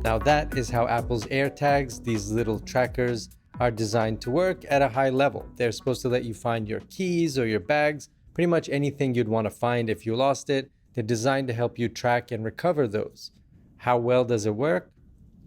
Now that is how Apple's AirTags, these little trackers, are designed to work at a high level. They're supposed to let you find your keys or your bags, pretty much anything you'd want to find if you lost it. They're designed to help you track and recover those. How well does it work?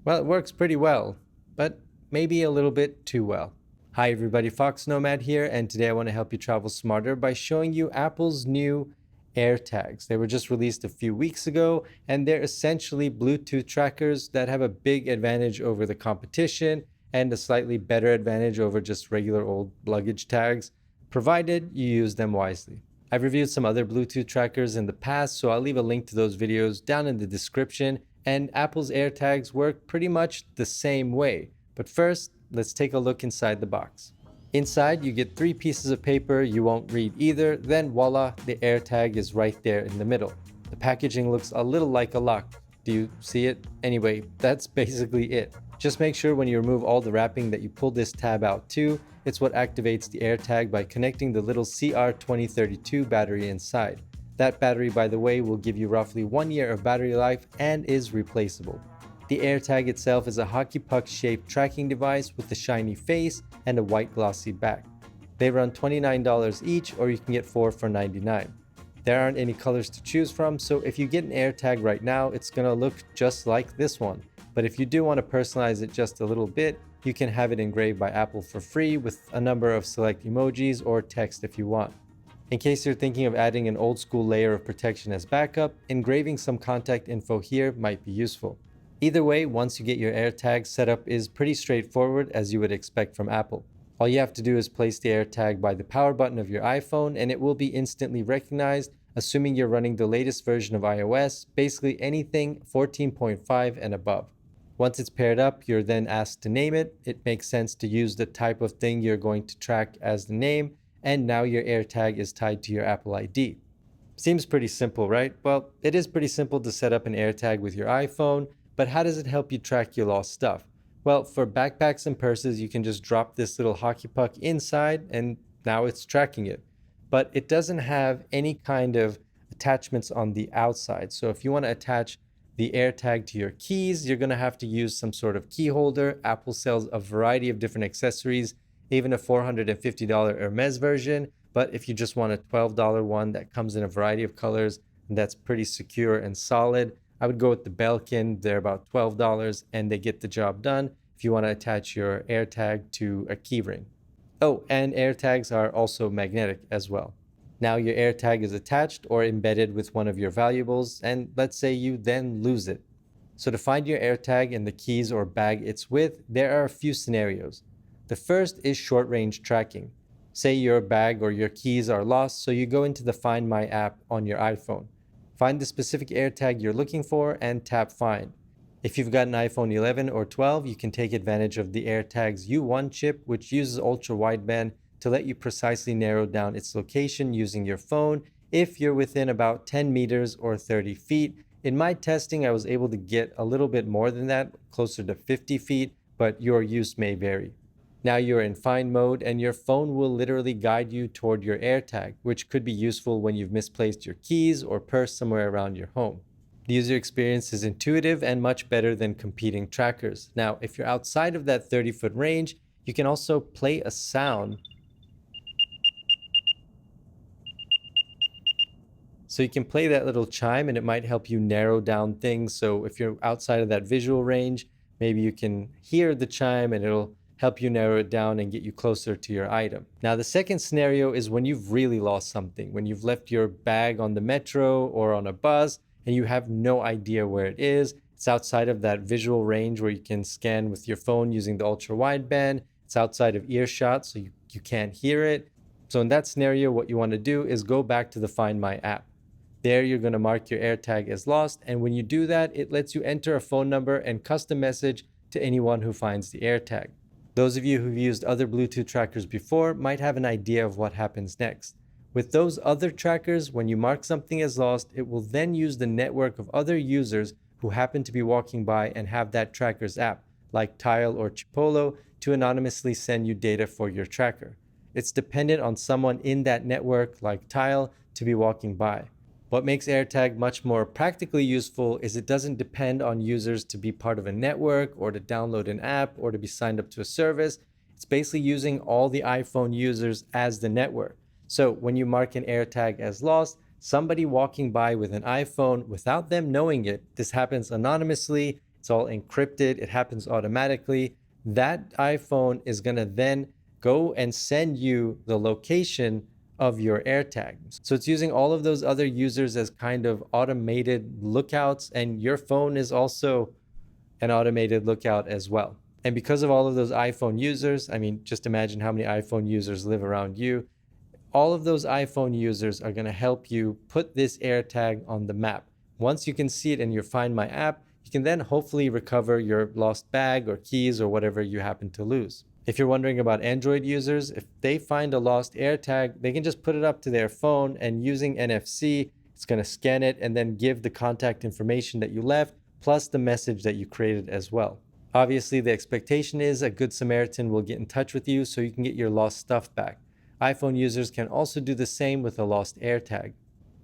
Well, it works pretty well, but maybe a little bit too well. Hi everybody, foXnoMad here, and today I want to help you travel smarter by showing you Apple's new AirTags. They were just released a few weeks ago, and they're essentially Bluetooth trackers that have a big advantage over the competition and a slightly better advantage over just regular old luggage tags, provided you use them wisely. I've reviewed some other Bluetooth trackers in the past, so I'll leave a link to those videos down in the description, and Apple's AirTags work pretty much the same way. But first, let's take a look inside the box. Inside, you get 3 pieces of paper you won't read either, then voila, the AirTag is right there in the middle. The packaging looks a little like a lock. Do you see it? Anyway, that's basically it. Just make sure when you remove all the wrapping that you pull this tab out too. It's what activates the AirTag by connecting the little CR2032 battery inside. That battery, by the way, will give you roughly 1 year of battery life and is replaceable. The AirTag itself is a hockey puck shaped tracking device with a shiny face and a white glossy back. They run $29 each, or you can get 4 for $99. There aren't any colors to choose from, so if you get an AirTag right now, it's gonna look just like this one. But if you do want to personalize it just a little bit, you can have it engraved by Apple for free with a number of select emojis or text if you want. In case you're thinking of adding an old school layer of protection as backup, engraving some contact info here might be useful. Either way, once you get your AirTag, setup is pretty straightforward as you would expect from Apple. All you have to do is place the AirTag by the power button of your iPhone and it will be instantly recognized, assuming you're running the latest version of iOS, basically anything 14.5 and above. Once it's paired up, you're then asked to name it. It makes sense to use the type of thing you're going to track as the name, and now your AirTag is tied to your Apple ID. Seems pretty simple, right? Well, it is pretty simple to set up an AirTag with your iPhone, but how does it help you track your lost stuff? Well, for backpacks and purses, you can just drop this little hockey puck inside and now it's tracking it. But it doesn't have any kind of attachments on the outside. So if you want to attach the AirTag to your keys, you're going to have to use some sort of key holder. Apple sells a variety of different accessories, even a $450 Hermes version. But if you just want a $12 one that comes in a variety of colors and that's pretty secure and solid, I would go with the Belkin. They're about $12 and they get the job done if you want to attach your AirTag to a keyring. Oh, and AirTags are also magnetic as well. Now your AirTag is attached or embedded with one of your valuables, and let's say you then lose it. So to find your AirTag in the keys or bag it's with, there are a few scenarios. The first is short-range tracking. Say your bag or your keys are lost, so you go into the Find My app on your iPhone. Find the specific AirTag you're looking for and tap Find. If you've got an iPhone 11 or 12, you can take advantage of the AirTag's U1 chip, which uses ultra-wideband to let you precisely narrow down its location using your phone if you're within about 10 meters or 30 feet. In my testing, I was able to get a little bit more than that, closer to 50 feet, but your use may vary. Now you're in Find mode and your phone will literally guide you toward your AirTag, which could be useful when you've misplaced your keys or purse somewhere around your home. The user experience is intuitive and much better than competing trackers. Now, if you're outside of that 30-foot range, you can also play a sound. So you can play that little chime and it might help you narrow down things. So if you're outside of that visual range, maybe you can hear the chime and it'll help you narrow it down and get you closer to your item. Now, the second scenario is when you've really lost something, when you've left your bag on the metro or on a bus and you have no idea where it is. It's outside of that visual range where you can scan with your phone using the ultra wideband. It's outside of earshot, so you can't hear it. So in that scenario, what you want to do is go back to the Find My app. There, you're going to mark your AirTag as lost. And when you do that, it lets you enter a phone number and custom message to anyone who finds the AirTag. Those of you who've used other Bluetooth trackers before might have an idea of what happens next. With those other trackers, when you mark something as lost, it will then use the network of other users who happen to be walking by and have that tracker's app, like Tile or Chipolo, to anonymously send you data for your tracker. It's dependent on someone in that network, like Tile, to be walking by. What makes AirTag much more practically useful is it doesn't depend on users to be part of a network or to download an app or to be signed up to a service. It's basically using all the iPhone users as the network. So when you mark an AirTag as lost, somebody walking by with an iPhone without them knowing it, this happens anonymously, it's all encrypted, it happens automatically. That iPhone is going to then go and send you the location of your AirTag. So it's using all of those other users as kind of automated lookouts, and your phone is also an automated lookout as well. And because of all of those iPhone users, I mean, just imagine how many iPhone users live around you. All of those iPhone users are going to help you put this AirTag on the map. Once you can see it in your Find My app, you can then hopefully recover your lost bag or keys or whatever you happen to lose. If you're wondering about Android users, if they find a lost AirTag, they can just put it up to their phone, and using NFC, it's going to scan it and then give the contact information that you left, plus the message that you created as well. Obviously, the expectation is a good Samaritan will get in touch with you so you can get your lost stuff back. iPhone users can also do the same with a lost AirTag.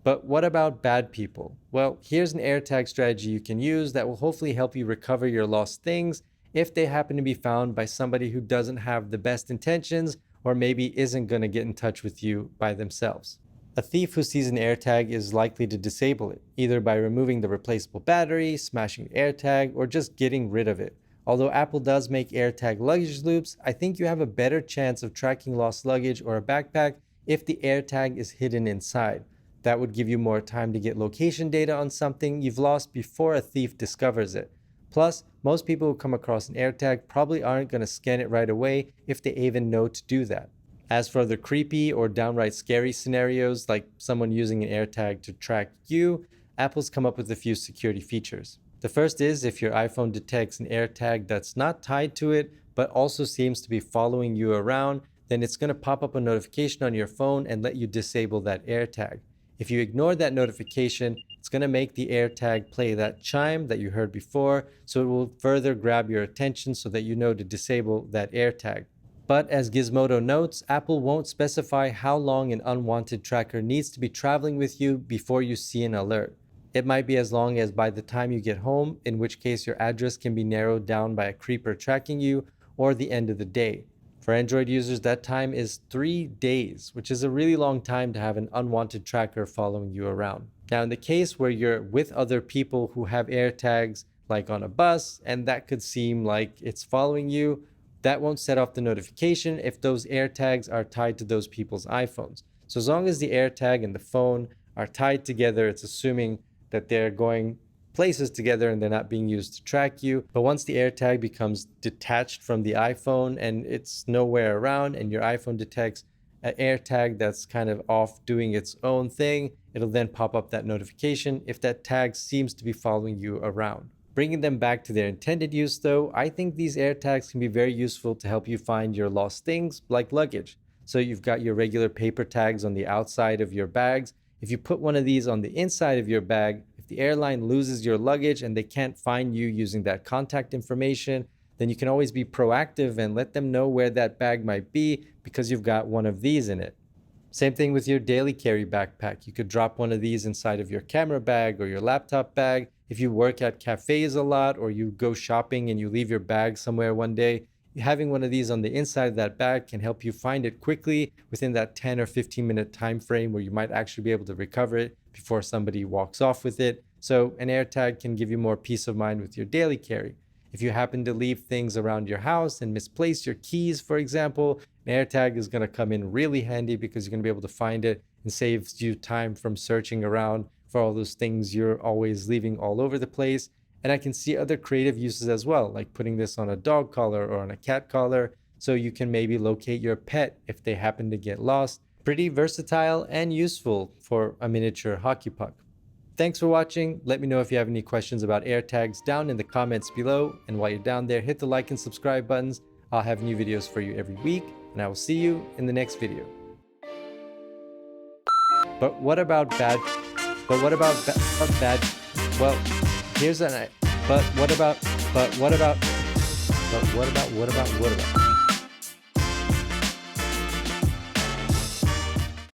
But what about bad people? Well, here's an AirTag strategy you can use that will hopefully help you recover your lost things if they happen to be found by somebody who doesn't have the best intentions or maybe isn't going to get in touch with you by themselves. A thief who sees an AirTag is likely to disable it, either by removing the replaceable battery, smashing the AirTag, or just getting rid of it. Although Apple does make AirTag luggage loops, I think you have a better chance of tracking lost luggage or a backpack if the AirTag is hidden inside. That would give you more time to get location data on something you've lost before a thief discovers it. Plus, most people who come across an AirTag probably aren't going to scan it right away if they even know to do that. As for the creepy or downright scary scenarios, like someone using an AirTag to track you, Apple's come up with a few security features. The first is if your iPhone detects an AirTag that's not tied to it, but also seems to be following you around, then it's going to pop up a notification on your phone and let you disable that AirTag. If you ignore that notification, it's going to make the AirTag play that chime that you heard before, so it will further grab your attention so that you know to disable that AirTag. But as Gizmodo notes, Apple won't specify how long an unwanted tracker needs to be traveling with you before you see an alert. It might be as long as by the time you get home, in which case your address can be narrowed down by a creeper tracking you, or the end of the day. For Android users, that time is 3 days, which is a really long time to have an unwanted tracker following you around. Now, in the case where you're with other people who have AirTags, like on a bus, and that could seem like it's following you, that won't set off the notification if those AirTags are tied to those people's iPhones. So as long as the AirTag and the phone are tied together, it's assuming that they're going places together and they're not being used to track you. But once the AirTag becomes detached from the iPhone and it's nowhere around, and your iPhone detects an AirTag that's kind of off doing its own thing, it'll then pop up that notification if that tag seems to be following you around. Bringing them back to their intended use though, I think these AirTags can be very useful to help you find your lost things like luggage. So you've got your regular paper tags on the outside of your bags. If you put one of these on the inside of your bag, if the airline loses your luggage and they can't find you using that contact information, then you can always be proactive and let them know where that bag might be because you've got one of these in it. Same thing with your daily carry backpack. You could drop one of these inside of your camera bag or your laptop bag. If you work at cafes a lot or you go shopping and you leave your bag somewhere one day, having one of these on the inside of that bag can help you find it quickly within that 10 or 15 minute time frame where you might actually be able to recover it before somebody walks off with it. So an AirTag can give you more peace of mind with your daily carry. If you happen to leave things around your house and misplace your keys, for example, an AirTag is going to come in really handy because you're going to be able to find it and saves you time from searching around for all those things you're always leaving all over the place. And I can see other creative uses as well, like putting this on a dog collar or on a cat collar, so you can maybe locate your pet if they happen to get lost. Pretty versatile and useful for a miniature hockey puck. Thanks for watching. Let me know if you have any questions about AirTags down in the comments below. And while you're down there, hit the like and subscribe buttons. I'll have new videos for you every week, and I will see you in the next video. But what about bad? Well, here's an. What about?